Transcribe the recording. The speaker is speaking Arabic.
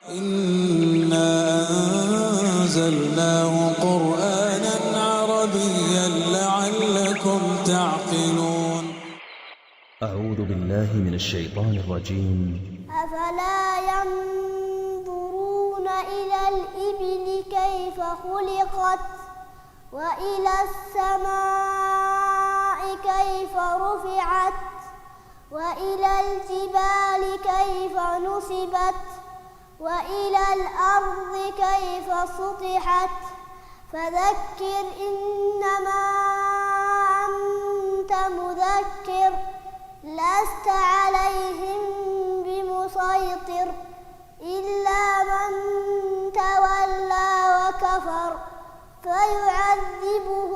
إنا أنزلناه قرآنا عربيا لعلكم تعقلون. أعوذ بالله من الشيطان الرجيم. أفلا ينظرون إلى الإبل كيف خلقت وإلى السماء كيف رفعت وإلى الجبال كيف نصبت وإلى الأرض كيف سطحت فذكر إنما أنت مذكر لست عليهم بمسيطر إلا من تولى وكفر فيعذبه